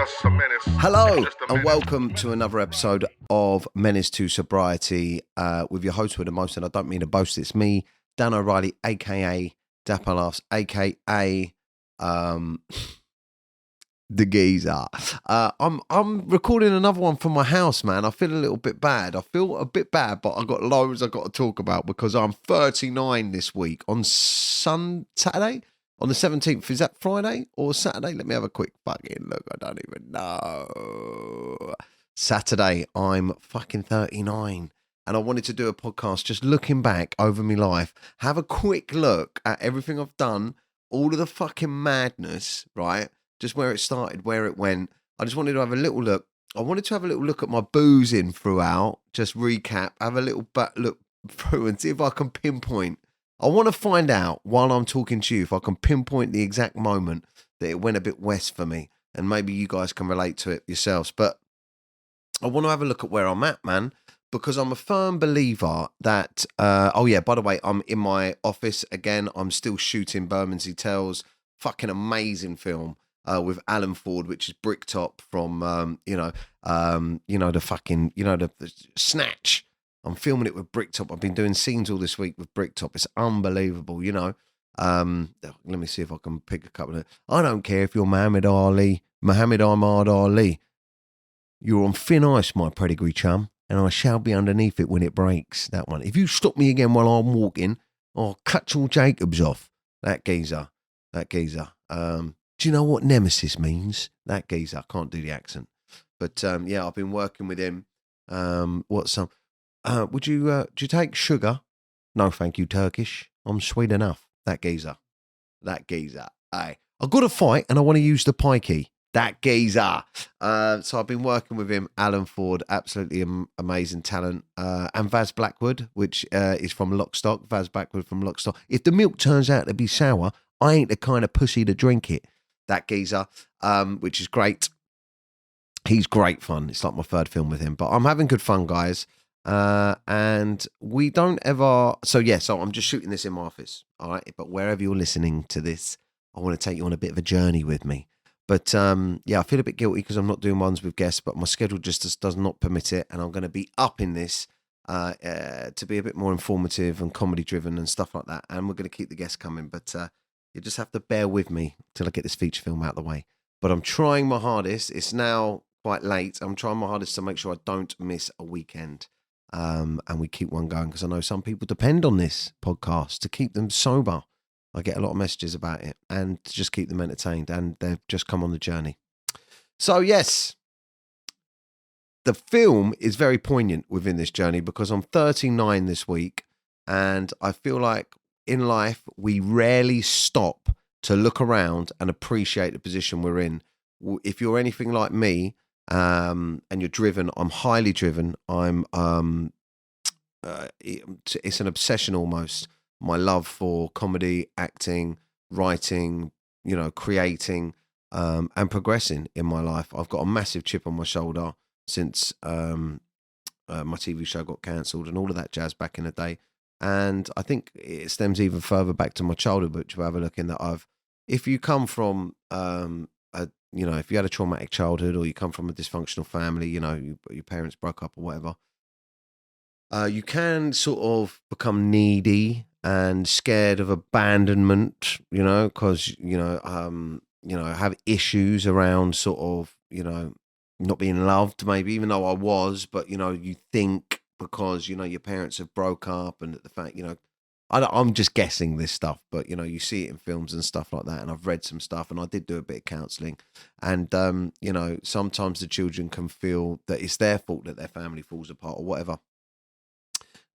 just a menace. Hello Just a and menace. welcome to another episode of Menace to Sobriety with your host with the most, and I don't mean to boast, it's me, Dan O'Reilly, aka Dapper Laughs, aka the geezer. I'm recording another one from my house, man. I feel a little bit bad. I feel a bit bad, but I've got loads I've got to talk about because I'm 39 this week on Saturday. On the 17th, is that Friday or Saturday? Let me have a quick fucking look. I don't even know. Saturday, I'm fucking 39. And I wanted to do a podcast just looking back over my life, have a quick look at everything I've done, all of the fucking madness, right? Just where it started, where it went. I just wanted to have a little look. I wanted to have a little look at my boozing throughout, just recap, have a little look through and see if I can pinpoint. I want to find out while I'm talking to you if I can pinpoint the exact moment that it went a bit west for me, and maybe you guys can relate to it yourselves. But I want to have a look at where I'm at, man, because I'm a firm believer that, oh yeah, by the way, I'm in my office again. I'm still shooting Bermondsey Tales, fucking amazing film with Alan Ford, which is Bricktop from, the fucking, the Snatch. I'm filming it with Bricktop. I've been doing scenes all this week with Bricktop. It's unbelievable, Let me see if I can pick a couple of. I don't care if you're Muhammad Ahmad Ali. You're on thin ice, my pedigree chum, and I shall be underneath it when it breaks. That one. If you stop me again while I'm walking, I'll cut all Jacobs off. That geezer. Do you know what nemesis means? That geezer. I can't do the accent. But, I've been working with him. Would you take sugar? No, thank you, Turkish. I'm sweet enough. That geezer. Aye. I've got a fight and I want to use the pikey. That geezer. So I've been working with him, Alan Ford, absolutely amazing talent. And Vaz Blackwood, which is from Lockstock. Vaz Blackwood from Lockstock. If the milk turns out to be sour, I ain't the kind of pussy to drink it. That geezer, which is great. He's great fun. It's like my third film with him. But I'm having good fun, guys. And we don't ever. So I'm just shooting this in my office. All right. But wherever you're listening to this, I want to take you on a bit of a journey with me. But I feel a bit guilty because I'm not doing ones with guests, but my schedule just does not permit it. And I'm going to be up in this to be a bit more informative and comedy driven and stuff like that. And we're going to keep the guests coming. But you just have to bear with me till I get this feature film out of the way. But I'm trying my hardest. It's now quite late. I'm trying my hardest to make sure I don't miss a weekend. And we keep one going because I know some people depend on this podcast to keep them sober. I get a lot of messages about it and to just keep them entertained, and they've just come on the journey. So yes, the film is very poignant within this journey because I'm 39 this week, and I feel like in life we rarely stop to look around and appreciate the position we're in. If you're anything like me, and you're driven, I'm highly driven. It's an obsession almost. My love for comedy, acting, writing, creating, and progressing in my life. I've got a massive chip on my shoulder since my TV show got cancelled and all of that jazz back in the day. And I think it stems even further back to my childhood, which we'll have a look in that if you come from if you had a traumatic childhood or you come from a dysfunctional family, your parents broke up or whatever, you can sort of become needy and scared of abandonment, because, have issues around sort of, not being loved maybe, even though I was, but, you think because, your parents have broke up and the fact, I'm just guessing this stuff, but, you see it in films and stuff like that. And I've read some stuff and I did do a bit of counselling. And, sometimes the children can feel that it's their fault that their family falls apart or whatever.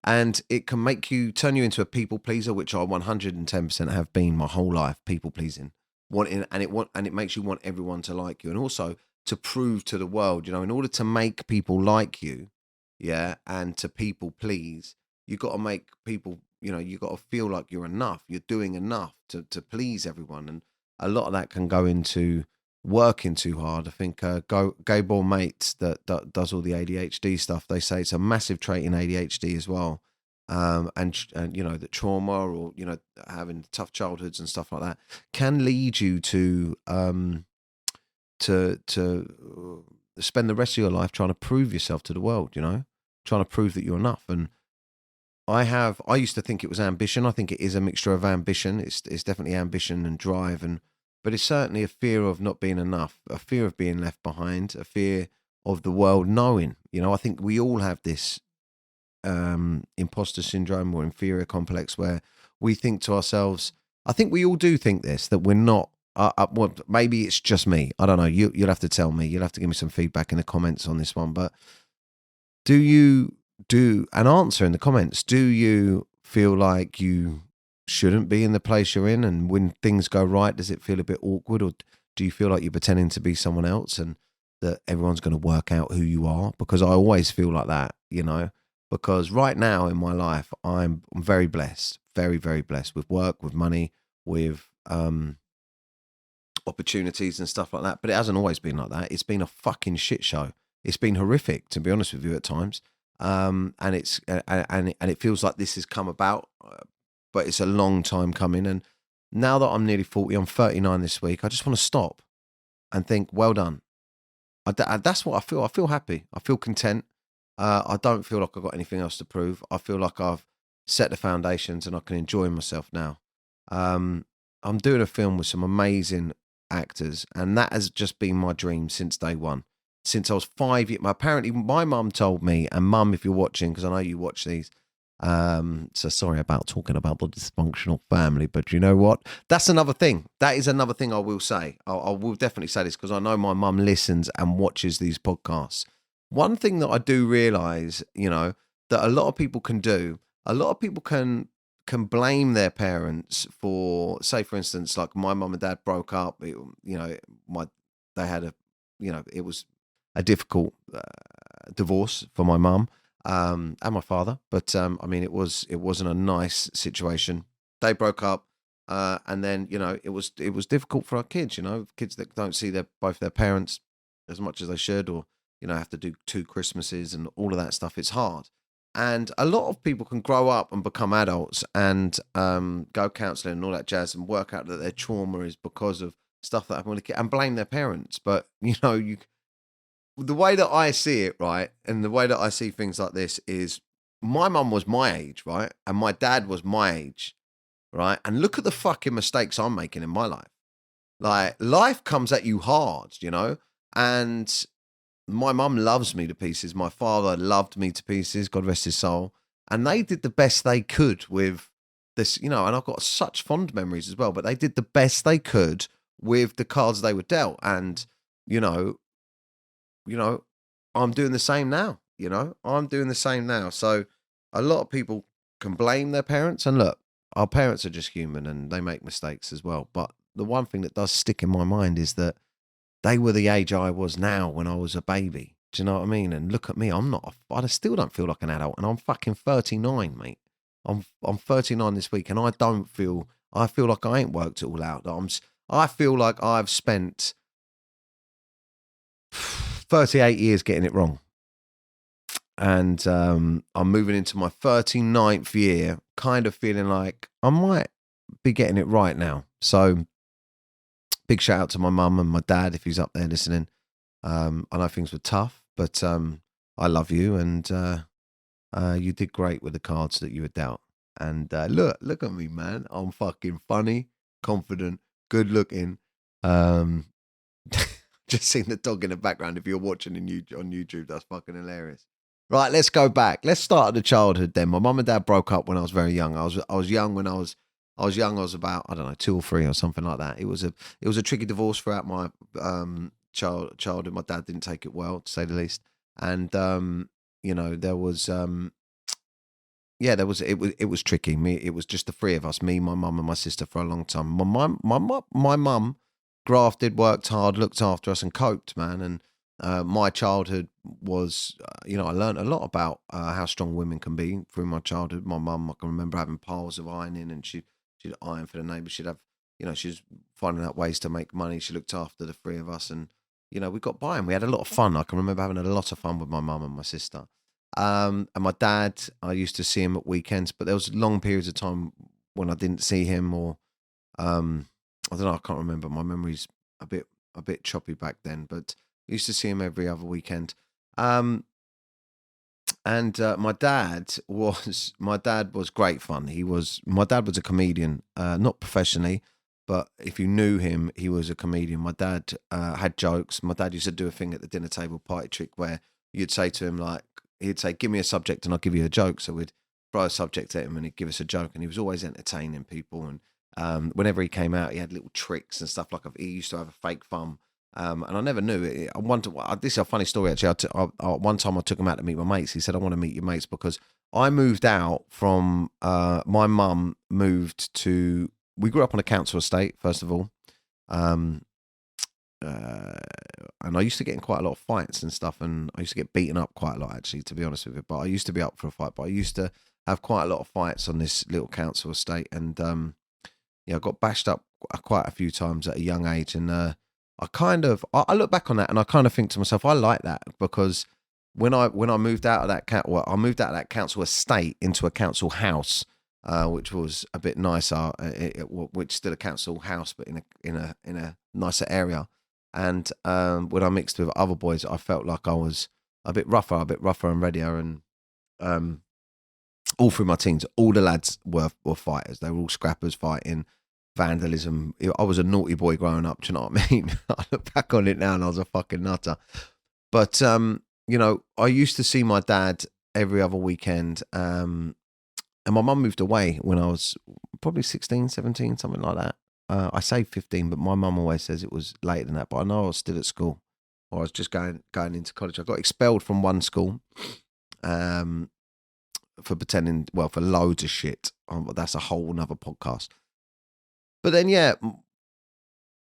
And it can turn you into a people pleaser, which I 110% have been my whole life, people pleasing. And it makes you want everyone to like you. And also to prove to the world, in order to make people like you, and to people please, you got to make people, you got to feel like you're enough. You're doing enough to please everyone. And a lot of that can go into working too hard. I think Gabor Mate that does all the ADHD stuff, they say it's a massive trait in ADHD as well. And that trauma or, having tough childhoods and stuff like that can lead you to spend the rest of your life trying to prove yourself to the world, trying to prove that you're enough. And I used to think it was ambition. I think it is a mixture of ambition. It's definitely ambition and drive, but it's certainly a fear of not being enough, a fear of being left behind, a fear of the world knowing. I think we all have this imposter syndrome or inferior complex where we think to ourselves, I think we all do think this, that we're not, well, maybe it's just me. I don't know. You'll have to tell me. You'll have to give me some feedback in the comments on this one. But do you do an answer in the comments? Do you feel like you shouldn't be in the place you're in? And when things go right, does it feel a bit awkward? Or do you feel like you're pretending to be someone else and that everyone's going to work out who you are? Because I always feel like that, because right now in my life, I'm very blessed, very, very blessed with work, with money, with opportunities and stuff like that. But it hasn't always been like that. It's been a fucking shit show. It's been horrific, to be honest with you, at times. And it feels like this has come about, but it's a long time coming. And now that I'm nearly 40, I'm 39 this week, I just want to stop and think, well done. That's what I feel. I feel happy. I feel content. I don't feel like I've got anything else to prove. I feel like I've set the foundations and I can enjoy myself now. I'm doing a film with some amazing actors, and that has just been my dream since day one. Since I was 5 years, apparently my mum told me, and mum, if you're watching, because I know you watch these, so sorry about talking about the dysfunctional family, but you know what? That's another thing. That is another thing I will say. I will definitely say this because I know my mum listens and watches these podcasts. One thing that I do realise, that a lot of people can do, a lot of people can blame their parents for, say, for instance, like my mum and dad broke up. They had it was a difficult divorce for my mum and my father, but it wasn't a nice situation. They broke up, and then it was difficult for our kids. Kids that don't see both their parents as much as they should, or have to do 2 Christmases and all of that stuff. It's hard. And a lot of people can grow up and become adults and go counselling and all that jazz and work out that their trauma is because of stuff that happened when a kid and blame their parents. But, the way that I see it, right, and the way that I see things like this is my mum was my age, right, and my dad was my age, right, and look at the fucking mistakes I'm making in my life. Like, life comes at you hard, and my mum loves me to pieces. My father loved me to pieces, God rest his soul. And they did the best they could with this, and I've got such fond memories as well, but they did the best they could with the cards they were dealt. And, I'm doing the same now, I'm doing the same now. So a lot of people can blame their parents. And look, our parents are just human and they make mistakes as well. But the one thing that does stick in my mind is that they were the age I was now when I was a baby. Do you know what I mean? And look at me, I still don't feel like an adult, and I'm fucking 39, mate. I'm 39 this week, and I feel like I ain't worked it all out. I feel like I've spent 38 years getting it wrong. And I'm moving into my 39th year, kind of feeling like I might be getting it right now. So big shout out to my mum and my dad if he's up there listening. I know things were tough, but I love you, and you did great with the cards that you were dealt. And look at me, man. I'm fucking funny, confident, good looking. Just seeing the dog in the background. If you're watching on YouTube, that's fucking hilarious. Right, let's go back. Let's start at the childhood then. My mum and dad broke up when I was very young. I was young when I was young. I was about, I don't know, 2 or 3 or something like that. It was a tricky divorce throughout my childhood. My dad didn't take it well, to say the least. And there was it was tricky. It was just the 3 of us, me, my mum, and my sister for a long time. My mum grafted, worked hard, looked after us, and coped, man. And my childhood was, I learned a lot about how strong women can be through my childhood. My mum, I can remember having piles of ironing, and she'd iron for the neighbours. She'd have, she was finding out ways to make money. She looked after the 3 of us, and we got by, and we had a lot of fun. I can remember having a lot of fun with my mum and my sister. And my dad, I used to see him at weekends, but there was long periods of time when I didn't see him, or I don't know, I can't remember. My memory's a bit a bit choppy back then, but I used to see him every other weekend. And my dad was great fun. My dad was a comedian, not professionally, but if you knew him, he was a comedian. My dad had jokes. My dad used to do a thing at the dinner table, party trick, where you'd say to him, like, he'd say, give me a subject and I'll give you a joke. So we'd throw a subject at him and he'd give us a joke, and he was always entertaining people. And whenever he came out, he had little tricks and stuff. Like, he used to have a fake thumb. And I never knew it. I wonder. This is a funny story, actually. One time I took him out to meet my mates. He said, I want to meet your mates, because I moved out from, my mum moved to, we grew up on a council estate, first of all. And I used to get in quite a lot of fights and stuff, and I used to get beaten up quite a lot, actually, to be honest with you. But I used to be up for a fight, but I used to have quite a lot of fights on this little council estate. And, I got bashed up quite a few times at a young age. And, I look back on that and I kind of think to myself, I like that, because when I moved out of I moved out of that council estate into a council house, which was a bit nicer, which still a council house, but in a nicer area. And when I mixed with other boys, I felt like I was a bit rougher and readier. And all through my teens, all the lads were fighters. They were all scrappers, fighting, vandalism. I was a naughty boy growing up. Do you know what I mean? I look back on it now and I was a fucking nutter. But I used to see my dad every other weekend. And my mum moved away when I was probably 16, 17, something like that. I say 15, but my mum always says it was later than that. But I know I was still at school, or I was just going into college. I got expelled from one school for pretending, for loads of shit. That's a whole nother podcast. But then, I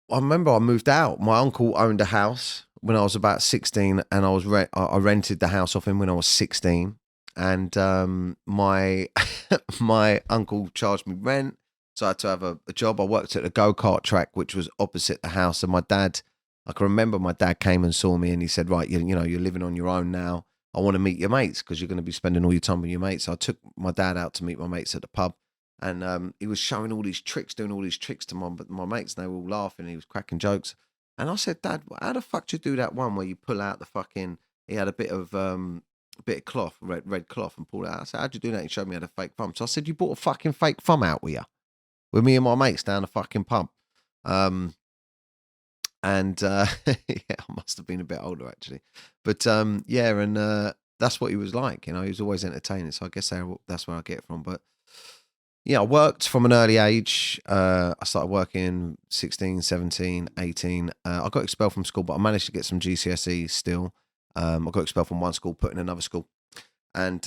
remember I moved out. My uncle owned a house when I was about 16, and I rented the house off him when I was 16. And my my uncle charged me rent, so I had to have a job. I worked at a go-kart track, which was opposite the house. And I can remember my dad came and saw me, and he said, right, you're living on your own now. I want to meet your mates, because you're going to be spending all your time with your mates. So I took my dad out to meet my mates at the pub. And he was showing all these tricks, doing all these tricks to my mates, and they were all laughing. He was cracking jokes. And I said, Dad, how the fuck do you do that one where you pull out the fucking, he had a bit of cloth, red cloth, and pull it out. I said, how'd you do that? He showed me how to fake thumb. So I said, you brought a fucking fake thumb out with me and my mates down the fucking pub. I must have been a bit older, actually. But that's what he was like. He was always entertaining. So I guess that's where I get it from. But I worked from an early age. I started working 16, 17, 18. I got expelled from school, but I managed to get some GCSEs still. I got expelled from one school, put in another school, and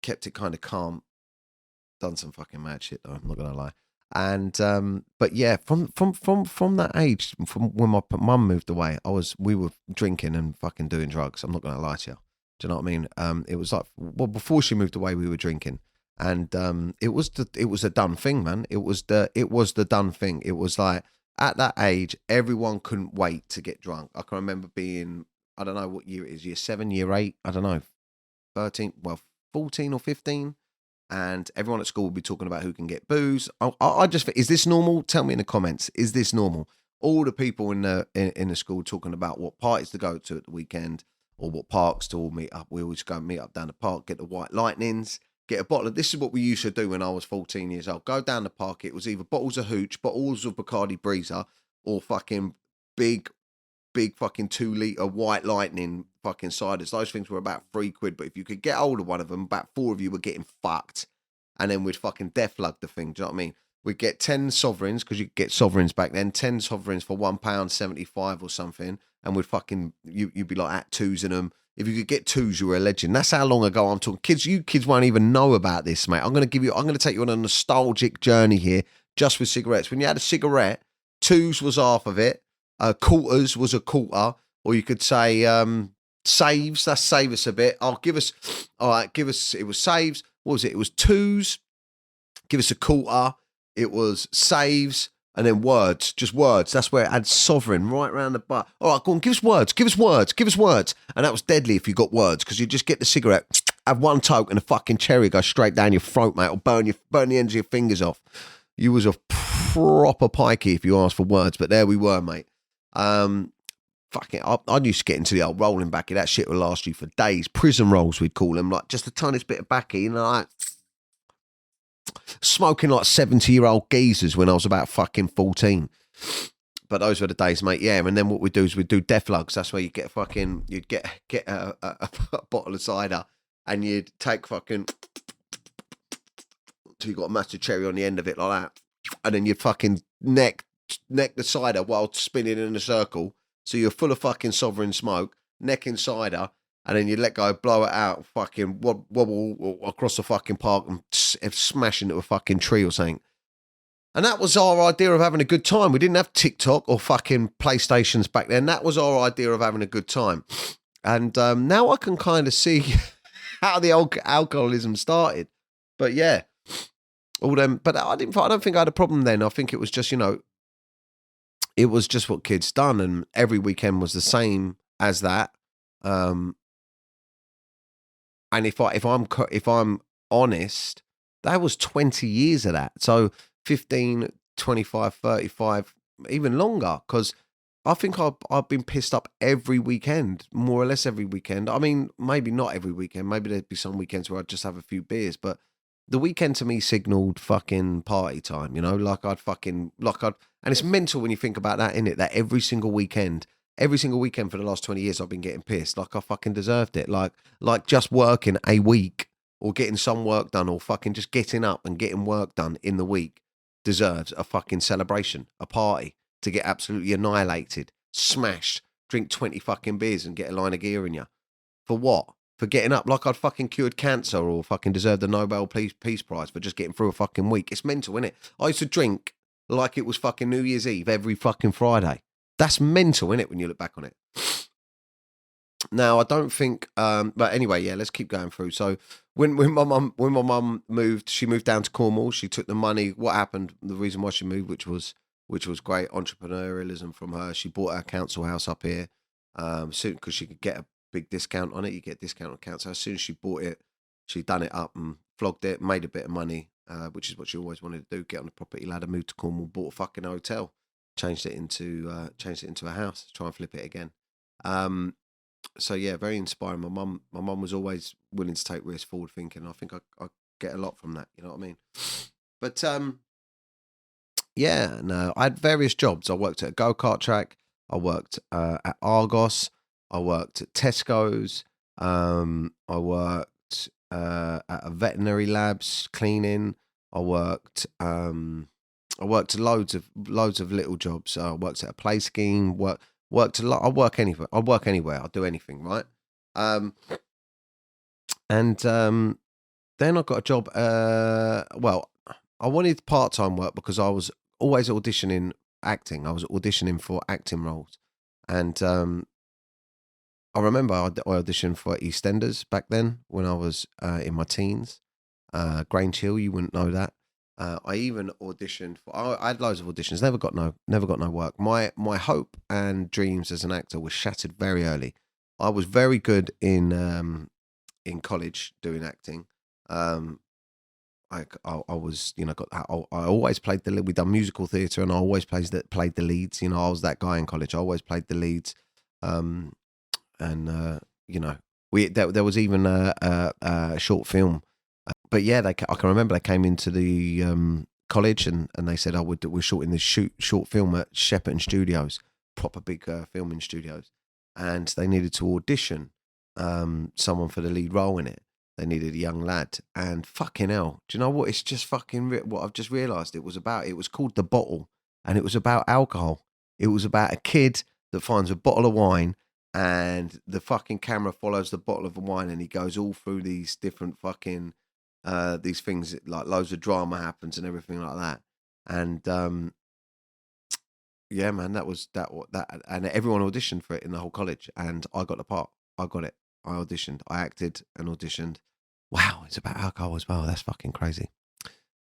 kept it kind of calm. Done some fucking mad shit, though, I'm not going to lie. And but from that age, from when my mum moved away, we were drinking and fucking doing drugs. I'm not going to lie to you. Do you know what I mean? It was like, before she moved away, we were drinking. And it was a done thing, man. It was the done thing. It was like, at that age, everyone couldn't wait to get drunk. I can remember being, I don't know what year it is, year 7, year 8, I don't know, 14 or 15. And everyone at school would be talking about who can get booze. I just think, is this normal? Tell me in the comments. Is this normal? All the people in the school talking about what parties to go to at the weekend, or what parks to all meet up. We always go meet up down the park, get the white lightnings, get a bottle of, this is what we used to do when I was 14 years old. Go down the park. It was either bottles of hooch, bottles of Bacardi Breezer, or fucking big fucking 2-litre white lightning fucking ciders. Those things were about £3, but if you could get hold of one of them, about 4 of you were getting fucked. And then we'd fucking death lug the thing. Do you know what I mean? We'd get 10 sovereigns, because you could get sovereigns back then, 10 sovereigns for £1.75 or something. And we'd fucking, you'd be like at twos in them. If you could get twos, you were a legend. That's how long ago I'm talking. Kids, you kids won't even know about this, mate. I'm going to take you on a nostalgic journey here, just with cigarettes. When you had a cigarette, twos was half of it. Quarters was a quarter. Or you could say saves. That's save us a bit. It was saves. What was it? It was twos. Give us a quarter. It was saves. And then words, just words. That's where it had sovereign right around the butt. All right, go on, give us words. And that was deadly if you got words, because you just get the cigarette, have one toke, and a fucking cherry go straight down your throat, mate, or burn the ends of your fingers off. You was a proper pikey if you asked for words, but there we were, mate. Fucking, I used to get into the old rolling backy. That shit will last you for days. Prison rolls, we'd call them, like just the tiniest bit of backy, like smoking like 70-year-old geezers when I was about fucking 14. But those were the days, mate. Yeah, and then what we'd do is we'd do death lugs. That's where you'd get a bottle of cider, and you'd take fucking so you got a massive cherry on the end of it like that, and then you'd fucking neck the cider while spinning in a circle. So you're full of fucking sovereign smoke, necking cider, and then you let go, blow it out, fucking wobble across the fucking park and smash into a fucking tree or something. And that was our idea of having a good time. We didn't have TikTok or fucking PlayStations back then. That was our idea of having a good time. And now I can kind of see how the old alcoholism started. But yeah, all them. But I don't think I had a problem then. I think it was just, it was just what kids done, and every weekend was the same as that. And if I'm honest, that was 20 years of that. So 15, 25, 35, even longer, because I think I've been pissed up every weekend, more or less every weekend. I mean, maybe not every weekend. Maybe there'd be some weekends where I'd just have a few beers, but the weekend to me signaled fucking party time, and it's mental when you think about that, innit? That every single weekend for the last 20 years, I've been getting pissed like I fucking deserved it. Like just working a week or getting some work done or fucking just getting up and getting work done in the week deserves a fucking celebration, a party, to get absolutely annihilated, smashed, drink 20 fucking beers and get a line of gear in you. For what? For getting up like I'd fucking cured cancer or fucking deserved the Nobel Peace Prize for just getting through a fucking week. It's mental, innit? I used to drink like it was fucking New Year's Eve every fucking Friday. That's mental, innit, when you look back on it? Now, I don't think, but anyway, yeah, let's keep going through. So when my mum moved, she moved down to Cornwall. She took the money. What happened? The reason why she moved, which was great entrepreneurialism from her. She bought our council house up here, soon because she could get a big discount on it. You get a discount on council. As soon as she bought it, she done it up and flogged it, made a bit of money, which is what she always wanted to do. Get on the property ladder, moved to Cornwall, bought a fucking hotel, changed it into a house, try and flip it again. So yeah, very inspiring. My mum was always willing to take risks, forward thinking. I think I get a lot from that. You know what I mean? But yeah, no, I had various jobs. I worked at a go-kart track. I worked at Argos. I worked at Tesco's. I worked at a veterinary labs cleaning. I worked loads of little jobs. I worked at a play scheme. Worked a lot. I work anywhere. I'll do anything, right? And then I got a job. Well, I wanted part-time work because I was always auditioning acting. I was auditioning for acting roles, and I remember I auditioned for EastEnders back then when I was in my teens. Grange Hill, you wouldn't know that. I even auditioned for. I had loads of auditions. Never got no work. My hope and dreams as an actor was shattered very early. I was very good in college doing acting. I was I always played the lead. We done musical theatre and I always played the leads. I was that guy in college. I always played the leads. And there was even a short film. But yeah, I can remember they came into the college and they said, we're shooting this short film at Shepperton Studios, proper big filming studios. And they needed to audition someone for the lead role in it. They needed a young lad. And fucking hell, do you know what? It's just fucking what I've just realised it was about. It was called The Bottle, and it was about alcohol. It was about a kid that finds a bottle of wine, and the fucking camera follows the bottle of wine, and he goes all through these different fucking these things, like loads of drama happens and everything like that. And yeah, man, that was that, and everyone auditioned for it in the whole college, and I got the part. I got it. I auditioned. I acted and auditioned. Wow, it's about alcohol as well. That's fucking crazy.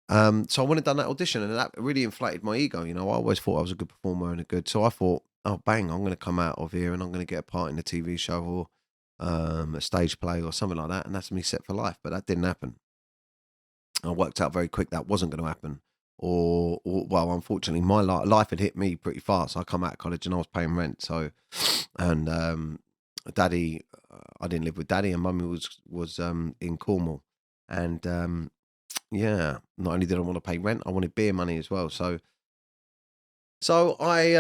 So I went and done that audition, and that really inflated my ego. I always thought I was a good performer and so I thought, oh bang, I'm going to come out of here and I'm going to get a part in a TV show or a stage play or something like that, and that's me set for life. But that didn't happen. I worked out very quick that wasn't going to happen. or well, unfortunately, my life had hit me pretty fast. I come out of college and I was paying rent. So, and daddy, I didn't live with daddy, and mummy was in Cornwall, and yeah, not only did I want to pay rent, I wanted beer money as well. So I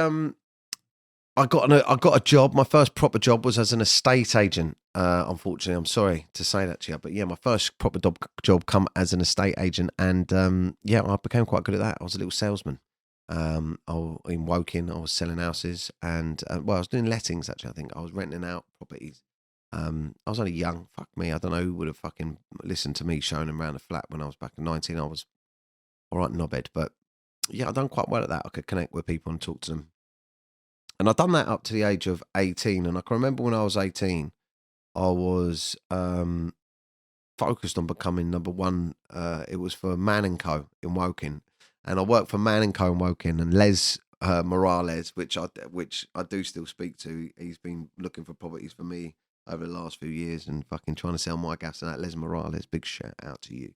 got a job. My first proper job was as an estate agent. Unfortunately, I'm sorry to say that to you, but yeah, my first proper job come as an estate agent, and yeah, I became quite good at that. I was a little salesman. In Woking, I was selling houses, and well, I was doing lettings actually. I think I was renting out properties. I was only young. Fuck me, I don't know who would have fucking listened to me showing them around the flat when I was back in 19. I was all right knobhead, but yeah, I done quite well at that. I could connect with people and talk to them. And I'd done that up to the age of 18. And I can remember when I was 18, I was focused on becoming number one. It was for Man & Co. in Woking. And I worked for Man & Co. in Woking. And Les Morales, which I do still speak to, he's been looking for properties for me over the last few years and fucking trying to sell my gas and that. Les Morales, big shout out to you.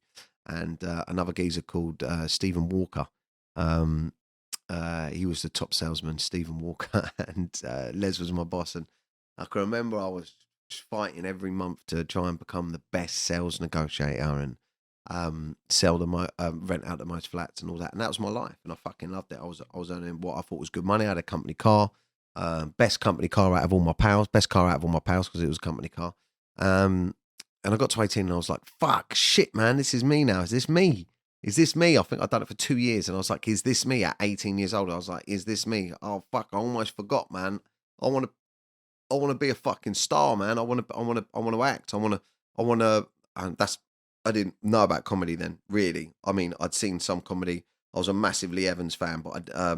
And another geezer called Stephen Walker. He was the top salesman, Stephen Walker, and Les was my boss. And I can remember I was fighting every month to try and become the best sales negotiator and sell rent out the most flats and all that. And that was my life, and I fucking loved it. I was earning what I thought was good money. I had a company car, best company car out of all my pals, best car out of all my pals because it was a company car. And I got to 18 and I was like, fuck, shit, man, this is me now. Is this me? Is this me? I think I'd done it for 2 years and I was like, is this me at 18 years old? I was like, is this me? Oh, fuck, I almost forgot, man. I want to be a fucking star, man. I want to act. And I didn't know about comedy then, really. I mean, I'd seen some comedy. I was a massive Lee Evans fan, but I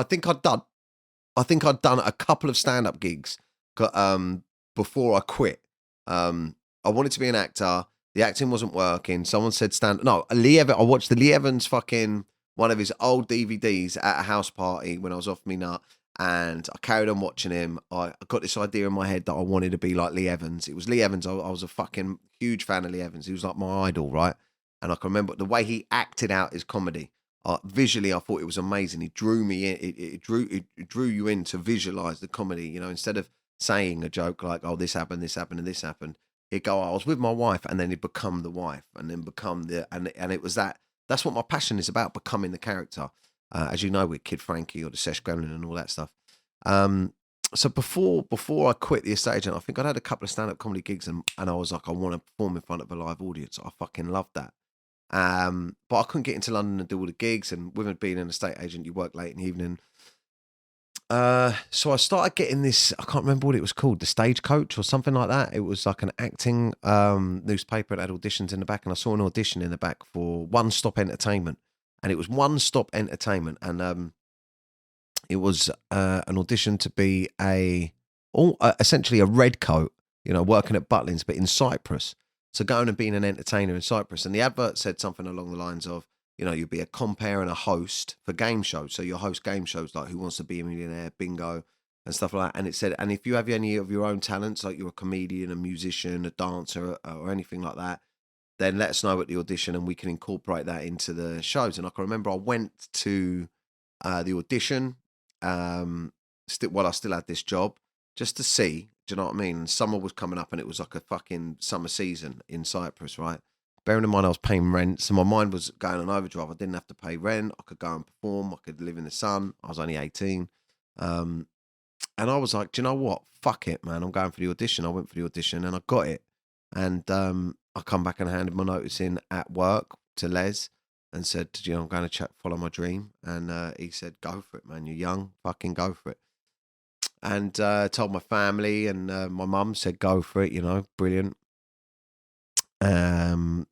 think I'd done a couple of stand-up gigs before I quit. I wanted to be an actor. The acting wasn't working. Someone said Lee Evans. I watched the Lee Evans fucking one of his old DVDs at a house party when I was off me nut, and I carried on watching him. I got this idea in my head that I wanted to be like Lee Evans. It was Lee Evans. I was a fucking huge fan of Lee Evans. He was like my idol, right? And I can remember the way he acted out his comedy. Visually, I thought it was amazing. He drew me in. It drew you in to visualize the comedy. You know, instead of saying a joke like, "Oh, this happened, and this happened." He'd go, I was with my wife, and then he'd become the wife, and then become and it was that. That's what my passion is about, becoming the character. As you know, with Kid Frankie or the Sesh Gremlin and all that stuff. So before I quit the estate agent, I think I'd had a couple of stand-up comedy gigs, and I was like, I want to perform in front of a live audience. I fucking loved that. But I couldn't get into London and do all the gigs, and with it being an estate agent, you work late in the evening. So I started getting this, I can't remember what it was called, the Stagecoach or something like that. It was like an acting newspaper. It had auditions in the back, and I saw an audition in the back for One Stop Entertainment. And it was One Stop Entertainment, and it was an audition to be essentially a red coat, you know, working at Butlins, but in Cyprus. So going and being an entertainer in Cyprus. And the advert said something along the lines of, you know, you'll be a compere and a host for game shows. So you'll host game shows like Who Wants to Be a Millionaire, Bingo, and stuff like that. And it said, and if you have any of your own talents, like you're a comedian, a musician, a dancer, or anything like that, then let us know at the audition and we can incorporate that into the shows. And I can remember I went to the audition while I still had this job, just to see, do you know what I mean? Summer was coming up and it was like a fucking summer season in Cyprus, right? Bearing in mind I was paying rent, so my mind was going on overdrive. I didn't have to pay rent. I could go and perform. I could live in the sun. I was only 18. And I was like, do you know what? Fuck it, man. I'm going for the audition. I went for the audition and I got it. And I come back and handed my notice in at work to Les and said, you know, I'm going to follow my dream. And he said, go for it, man. You're young. Fucking go for it. And told my family, and my mum said, go for it, you know, brilliant. And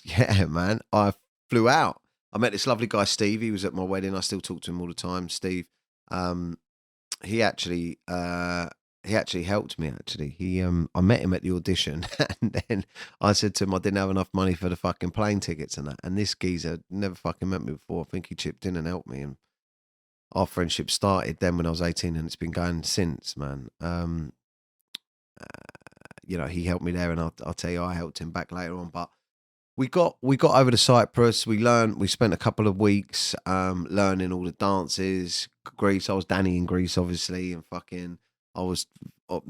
yeah, man, I flew out. I met this lovely guy, Steve. He was at my wedding. I still talk to him all the time. Steve, he actually helped me. Actually, I met him at the audition, and then I said to him, I didn't have enough money for the fucking plane tickets and that. And this geezer never fucking met me before. I think he chipped in and helped me, and our friendship started then when I was 18, and it's been going since, man. You know, he helped me there, and I'll tell you, I helped him back later on. But we got over to Cyprus. We spent a couple of weeks learning all the dances. Greece. I was Danny in Greece, obviously, and fucking I was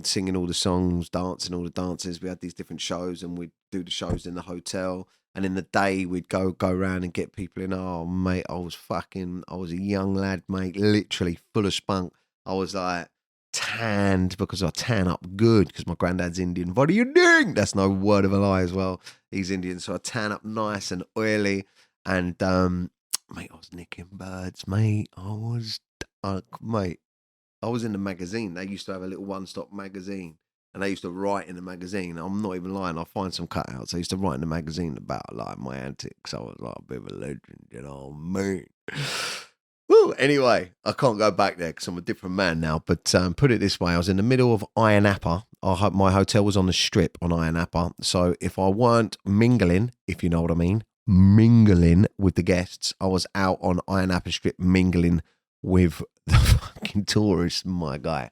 singing all the songs, dancing all the dances. We had these different shows, and we'd do the shows in the hotel. And in the day, we'd go around and get people in. Oh, mate, I was a young lad, mate, literally full of spunk. I was like tanned because I tan up good because my granddad's Indian. What are you doing? That's no word of a lie as well. He's Indian, so I tan up nice and oily. And mate, I was nicking birds, mate. Mate, I was in the magazine. They used to have a little one-stop magazine, and they used to write in the magazine. I'm not even lying. I'll find some cutouts. They used to write in the magazine about like my antics. I was like a bit of a legend, you know what I mean? Woo! Anyway, I can't go back there because I'm a different man now. But put it this way, I was in the middle of Ayia Napa. My hotel was on the strip on Ayia Napa. So if I weren't mingling, if you know what I mean, mingling with the guests, I was out on Ayia Napa strip mingling with the fucking tourists, my guy.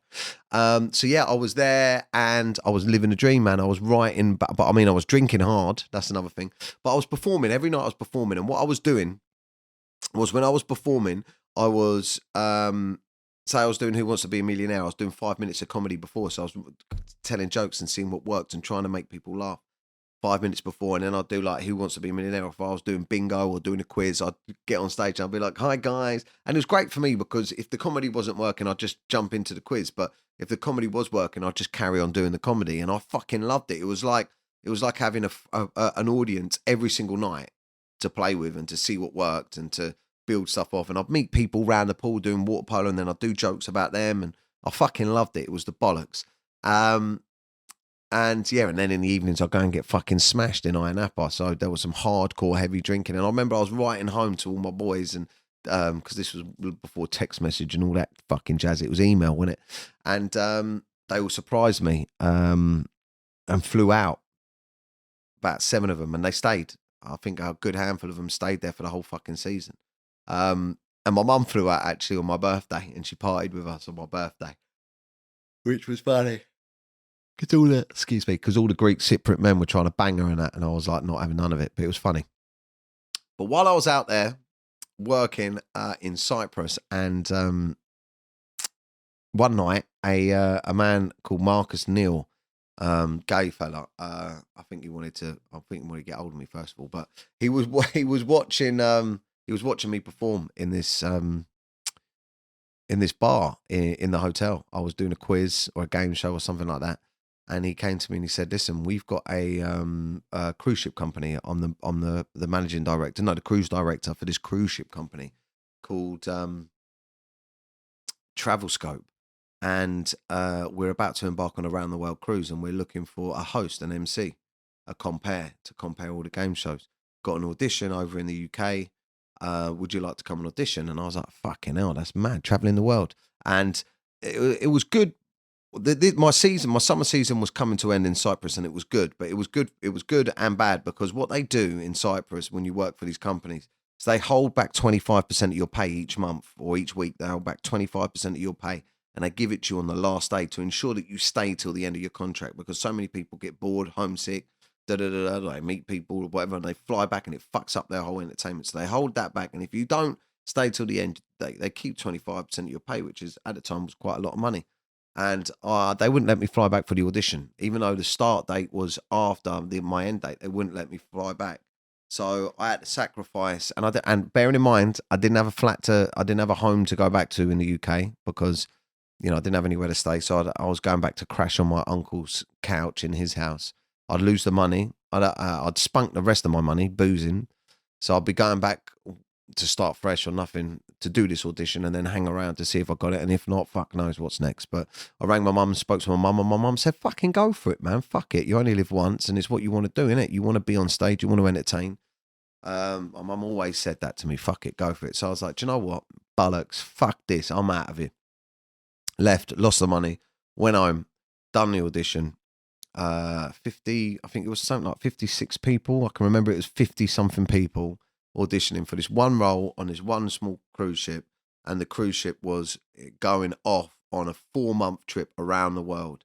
So yeah, I was there and I was living a dream, man. I was writing, but I mean, I was drinking hard. That's another thing. But I was performing every night. I was performing, and what I was doing was when I was performing, I was say I was doing Who Wants to Be a Millionaire. I was doing 5 minutes of comedy before, so I was telling jokes and seeing what worked and trying to make people laugh 5 minutes before, and then I'd do like Who Wants to Be a Millionaire. If I was doing bingo or doing a quiz, I'd get on stage and I'd be like, "Hi guys," and it was great for me because if the comedy wasn't working, I'd just jump into the quiz. But if the comedy was working, I'd just carry on doing the comedy, and I fucking loved it. It was like having an audience every single night to play with and to see what worked and to build stuff off. And I'd meet people round the pool doing water polo, and then I'd do jokes about them, and I fucking loved it. It was the bollocks. And yeah, and then in the evenings I'd go and get fucking smashed in Ayia Napa. So there was some hardcore heavy drinking. And I remember I was writing home to all my boys, and because this was before text message and all that fucking jazz. It was email, wasn't it? And they all surprised me and flew out. About 7 of them, and they stayed. I think a good handful of them stayed there for the whole fucking season. And my mum flew out actually on my birthday, and she partied with us on my birthday, which was funny. Because all the Greek Cypriot men were trying to bang her and that, and I was like not having none of it, but it was funny. But while I was out there working in Cyprus, and one night a man called Marcus Neal, gay fella, I think he wanted to get hold of me first of all, but he was watching me perform in this bar in the hotel. I was doing a quiz or a game show or something like that. And he came to me and he said, "Listen, we've got a cruise ship company. I'm the managing director, no, the cruise director for this cruise ship company called Travel Scope, and we're about to embark on a round the world cruise, and we're looking for a host, an MC, to compare all the game shows. Got an audition over in the UK. Would you like to come and audition?" And I was like, "Fucking hell, that's mad! Traveling the world." And it was good. My summer season was coming to end in Cyprus, and it was good. But it was good and bad, because what they do in Cyprus when you work for these companies is they hold back 25% of your pay each month or each week. They hold back 25% of your pay, and they give it to you on the last day to ensure that you stay till the end of your contract, because so many people get bored, homesick, they meet people or whatever, and they fly back, and it fucks up their whole entertainment. So they hold that back, and if you don't stay till the end, they keep 25% of your pay, which is at the time was quite a lot of money. And they wouldn't let me fly back for the audition, even though the start date was after my end date. They wouldn't let me fly back, so I had to sacrifice. And bearing in mind, I didn't have a home to go back to in the UK, because I didn't have anywhere to stay. So I was going back to crash on my uncle's couch in his house. I'd lose the money. I'd spunk the rest of my money boozing. So I'd be going back to start fresh or nothing to do this audition, and then hang around to see if I got it. And if not, fuck knows what's next. But I rang my mum and spoke to my mum, and my mum said, "Fucking go for it, man. Fuck it. You only live once, and it's what you want to do, innit? You want to be on stage. You want to entertain." My mum always said that to me. Fuck it, go for it. So I was like, do you know what? Bollocks. Fuck this. I'm out of here. Left, lost the money, went home, done the audition. 50, I think it was something like 56 people. I can remember it was 50 something people auditioning for this one role on this one small cruise ship, and the cruise ship was going off on a 4-month trip around the world.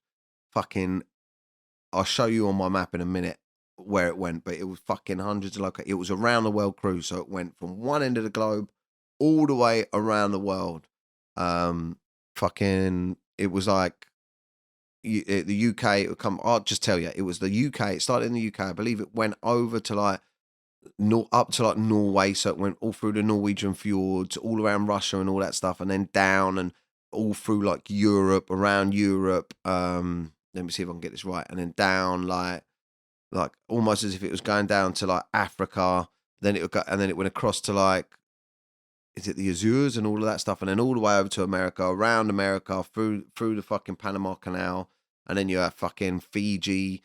Fucking, I'll show you on my map in a minute where it went, but it was fucking hundreds of locations. It was around the world cruise, so it went from one end of the globe all the way around the world. Fucking, it was like the UK. It would come. I'll just tell you, it was the UK. It started in the UK. I believe it went over to like up to like Norway, so it went all through the Norwegian fjords, all around Russia and all that stuff, and then down and all through like Europe, around Europe. Let me see if I can get this right, and then down like almost as if it was going down to like Africa. Then it would go, and then it went across to like, is it the Azores and all of that stuff, and then all the way over to America, around America, through the fucking Panama Canal, and then you have fucking Fiji,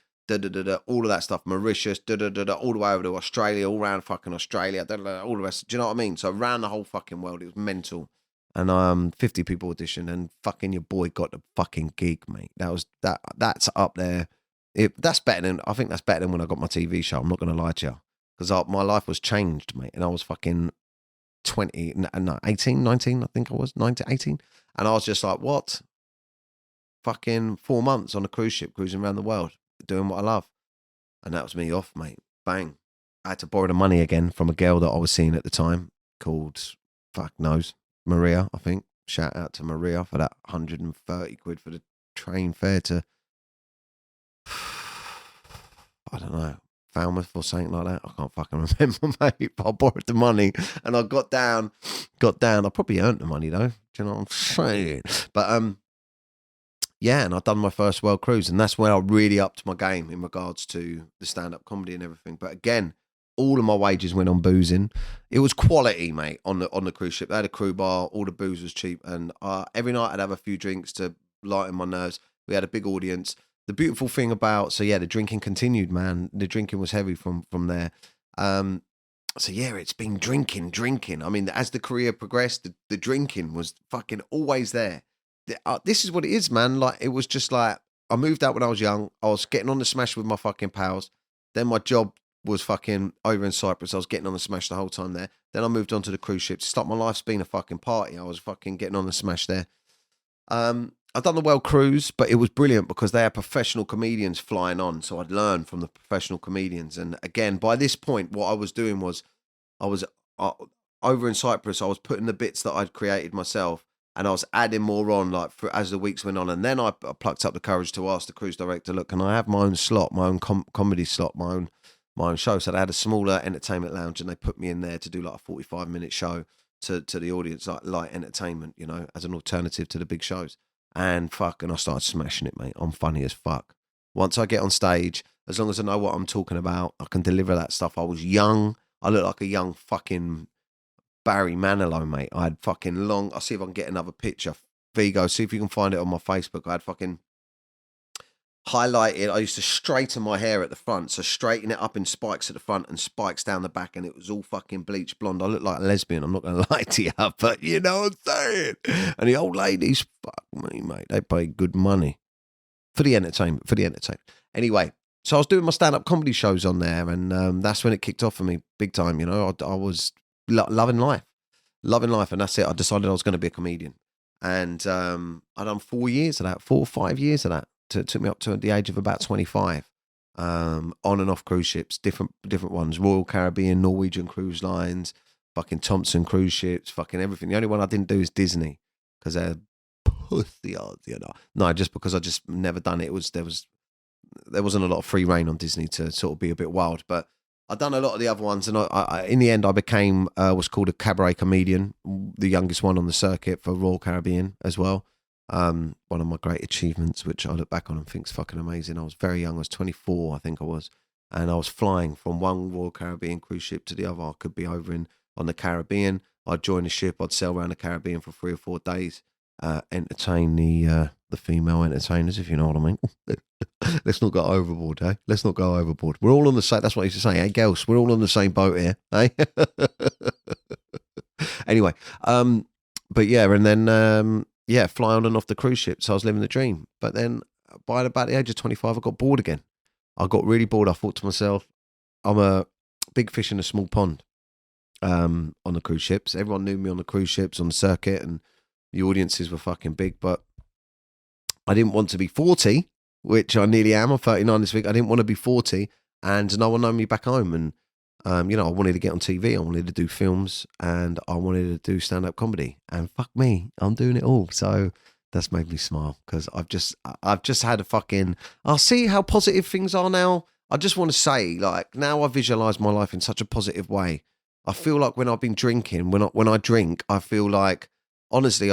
all of that stuff, Mauritius, all the way over to Australia, all around fucking Australia, all the rest. Do you know what I mean? So around the whole fucking world, it was mental. And 50 people auditioned, and fucking your boy got the fucking gig, mate. That's up there. That's better than, I think that's better than when I got my TV show. I'm not gonna lie to you, because my life was changed, mate, and I was fucking 18, 19, I think I was 19, 18, and I was just like, what? Fucking 4 months on a cruise ship, cruising around the world, doing what I love, and that was me off, mate. Bang. I had to borrow the money again from a girl that I was seeing at the time called, fuck knows, Maria, I think. Shout out to Maria for that 130 quid for the train fare to, I don't know, Falmouth or something like that. I can't fucking remember, mate. But I borrowed the money and I got down. I probably earned the money though. Do you know what I'm saying? But yeah, and I've done my first world cruise, and that's where I really upped my game in regards to the stand-up comedy and everything. But again, all of my wages went on boozing. It was quality, mate, on the cruise ship. They had a crew bar, all the booze was cheap, and every night I'd have a few drinks to lighten my nerves. We had a big audience. The beautiful thing about, so yeah, the drinking continued, man. The drinking was heavy from there. So yeah, it's been drinking. I mean, as the career progressed, the drinking was fucking always there. This is what it is, man. Like, it was just like, I moved out when I was young. I was getting on the smash with my fucking pals. Then my job was fucking over in Cyprus. I was getting on the smash the whole time there. Then I moved on to the cruise ships. It's like my life's been a fucking party. I was fucking getting on the smash there. I've done the world cruise, but it was brilliant because they had professional comedians flying on. So I'd learn from the professional comedians. And again, by this point, what I was doing was I was over in Cyprus. I was putting the bits that I'd created myself, and I was adding more on, like, as the weeks went on. And then I plucked up the courage to ask the cruise director, look, can I have my own slot, my own comedy slot, my own show? So they had a smaller entertainment lounge, and they put me in there to do like a 45-minute show to the audience, like light entertainment, you know, as an alternative to the big shows. And fucking, I started smashing it, mate. I'm funny as fuck. Once I get on stage, as long as I know what I'm talking about, I can deliver that stuff. I was young. I look like a young fucking Barry Manilow, mate. I had fucking long. I'll see if I can get another picture. Vigo, see if you can find it on my Facebook. I had fucking highlighted. I used to straighten my hair at the front, so straighten it up in spikes at the front and spikes down the back, and it was all fucking bleached blonde. I look like a lesbian, I'm not going to lie to you, but you know what I'm saying? And the old ladies, fuck me, mate, they pay good money for the entertainment, Anyway, so I was doing my stand-up comedy shows on there, and that's when it kicked off for me big time, you know. I was loving life, and that's it. I decided I was going to be a comedian, and I'd done 4 years of that, 4 or 5 years of that. It took me up to the age of about 25, on and off cruise ships, different ones, Royal Caribbean, Norwegian Cruise Lines, fucking Thompson cruise ships, fucking everything. The only one I didn't do is Disney, because they're pussy odds, you know. No, just because I just never done it. There wasn't a lot of free reign on Disney to sort of be a bit wild, but I've done a lot of the other ones, and I in the end I became what's called a cabaret comedian, the youngest one on the circuit for Royal Caribbean as well. One of my great achievements, which I look back on and think is fucking amazing. I was very young. I was 24, I think I was, and I was flying from one Royal Caribbean cruise ship to the other. I could be over on the Caribbean. I'd join the ship. I'd sail around the Caribbean for 3 or 4 days, entertain the female entertainers, if you know what I mean. Let's not go overboard, eh? Let's not go overboard. We're all on the same. That's what I used to say, hey, girls. We're all on the same boat here, eh? Anyway, but yeah, and then yeah, fly on and off the cruise ship. So I was living the dream. But then by about the age of 25, I got bored again. I got really bored. I thought to myself, I'm a big fish in a small pond on the cruise ships. Everyone knew me on the cruise ships, on the circuit, and the audiences were fucking big. But I didn't want to be 40, which I nearly am. I'm 39 this week. I didn't want to be 40 and no one knew me back home. And, you know, I wanted to get on TV. I wanted to do films and I wanted to do stand-up comedy. And fuck me, I'm doing it all. So that's made me smile because I've just had a fucking, I'll see how positive things are now. I just want to say, like, now I visualize my life in such a positive way. I feel like when I've been drinking, when I drink, I feel like, honestly,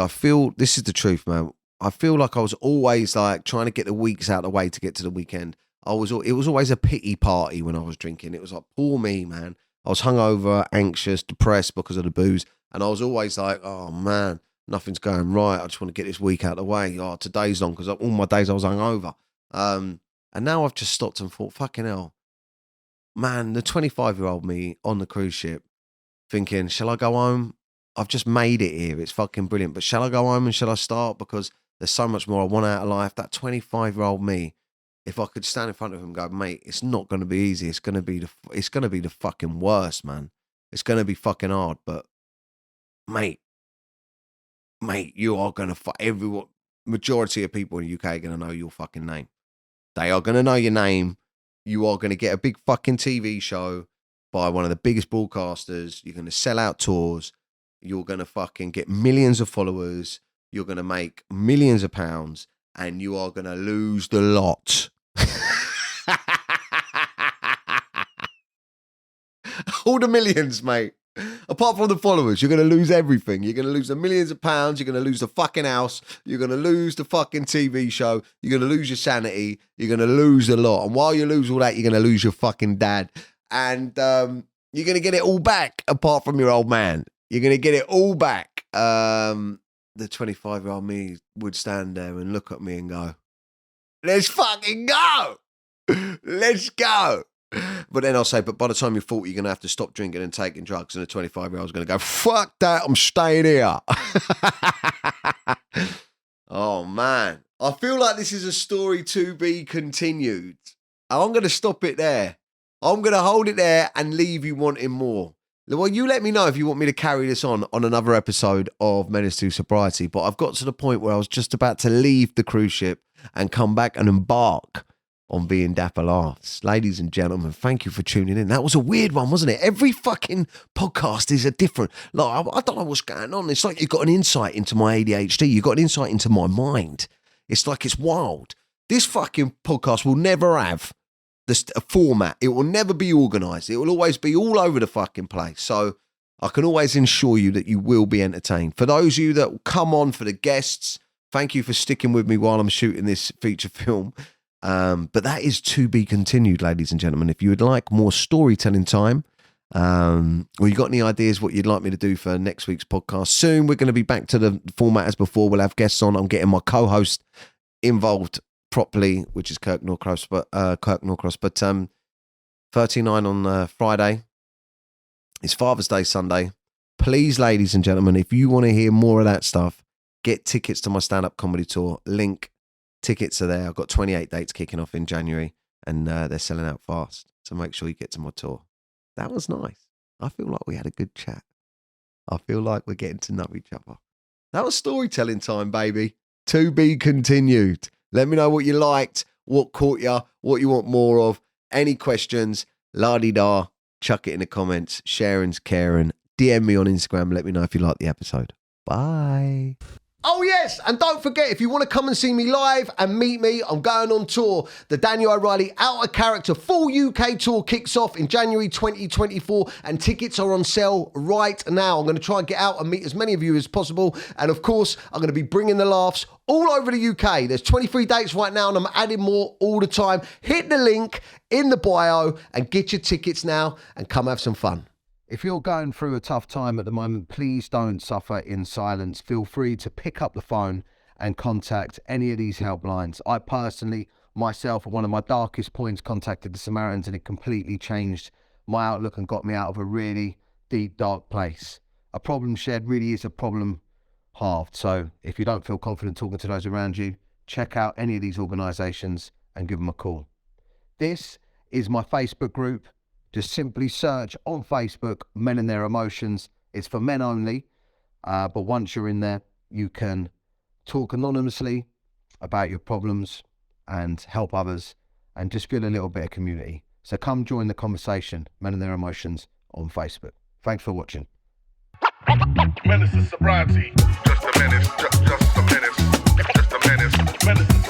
this is the truth, man. I feel like I was always like trying to get the weeks out of the way to get to the weekend. It was always a pity party when I was drinking. It was like, poor me, man. I was hungover, anxious, depressed because of the booze. And I was always like, oh man, nothing's going right. I just want to get this week out of the way. Oh, today's long because all my days I was hungover. And now I've just stopped and thought, fucking hell, man, the 25-year-old me on the cruise ship thinking, shall I go home? I've just made it here. It's fucking brilliant. But shall I go home and shall I start? Because there's so much more I want out of life. That 25-year-old me, if I could stand in front of him and go, mate, it's not going to be easy. It's going to be the fucking worst, man. It's going to be fucking hard. But mate, you are going to majority of people in the UK are going to know your fucking name. They are going to know your name. You are going to get a big fucking TV show by one of the biggest broadcasters. You're going to sell out tours. You're going to fucking get millions of followers. You're going to make millions of pounds. And you are going to lose the lot. All the millions, mate. Apart from the followers, you're going to lose everything. You're going to lose the millions of pounds. You're going to lose the fucking house. You're going to lose the fucking TV show. You're going to lose your sanity. You're going to lose a lot. And while you lose all that, you're going to lose your fucking dad. And you're going to get it all back apart from your old man. You're going to get it all back. The 25-year-old me would stand there and look at me and go, let's fucking go. Let's go. But then I'll say, but by the time you're 40, you're going to have to stop drinking and taking drugs. And the 25-year-old's going to go, fuck that, I'm staying here. Oh, man. I feel like this is a story to be continued. I'm going to stop it there. I'm going to hold it there and leave you wanting more. Well, you let me know if you want me to carry this on another episode of Menace to Sobriety. But I've got to the point where I was just about to leave the cruise ship and come back and embark on being Dapper Laughs. Ladies and gentlemen, thank you for tuning in. That was a weird one, wasn't it? Every fucking podcast is a different. Like, I don't know what's going on. It's like you've got an insight into my ADHD. You've got an insight into my mind. It's like it's wild. This fucking podcast will never have a format. It will never be organised. It will always be all over the fucking place. So I can always ensure you that you will be entertained. For those of you that will come on for the guests, thank you for sticking with me while I'm shooting this feature film. But that is to be continued, ladies and gentlemen. If you would like more storytelling time, or you got any ideas what you'd like me to do for next week's podcast, soon we're going to be back to the format as before. We'll have guests on. I'm getting my co-host involved properly, which is Kirk Norcross, but 39 on Friday. It's Father's Day Sunday. Please, ladies and gentlemen, if you want to hear more of that stuff, get tickets to my stand-up comedy tour. Link. Tickets are there. I've got 28 dates kicking off in January and they're selling out fast. So make sure you get to my tour. That was nice. I feel like we had a good chat. I feel like we're getting to know each other. That was storytelling time, baby. To be continued. Let me know what you liked, what caught you, what you want more of. Any questions, la-di-da, chuck it in the comments. Sharing's caring. DM me on Instagram. Let me know if you like the episode. Bye. Oh, yes. And don't forget, if you want to come and see me live and meet me, I'm going on tour. The Daniel O'Reilly Out of Character full UK tour kicks off in January 2024 and tickets are on sale right now. I'm going to try and get out and meet as many of you as possible. And of course, I'm going to be bringing the laughs all over the UK. There's 23 dates right now and I'm adding more all the time. Hit the link in the bio and get your tickets now and come have some fun. If you're going through a tough time at the moment, please don't suffer in silence. Feel free to pick up the phone and contact any of these helplines. I personally, myself, at one of my darkest points, contacted the Samaritans and it completely changed my outlook and got me out of a really deep, dark place. A problem shared really is a problem halved. So if you don't feel confident talking to those around you, check out any of these organisations and give them a call. This is my Facebook group. Just simply search on Facebook, Men and Their Emotions. It's for men only, but once you're in there, you can talk anonymously about your problems and help others and just feel a little bit of community. So come join the conversation, Men and Their Emotions, on Facebook. Thanks for watching. Menace to sobriety. Just a menace, just a menace, just a menace. Menace to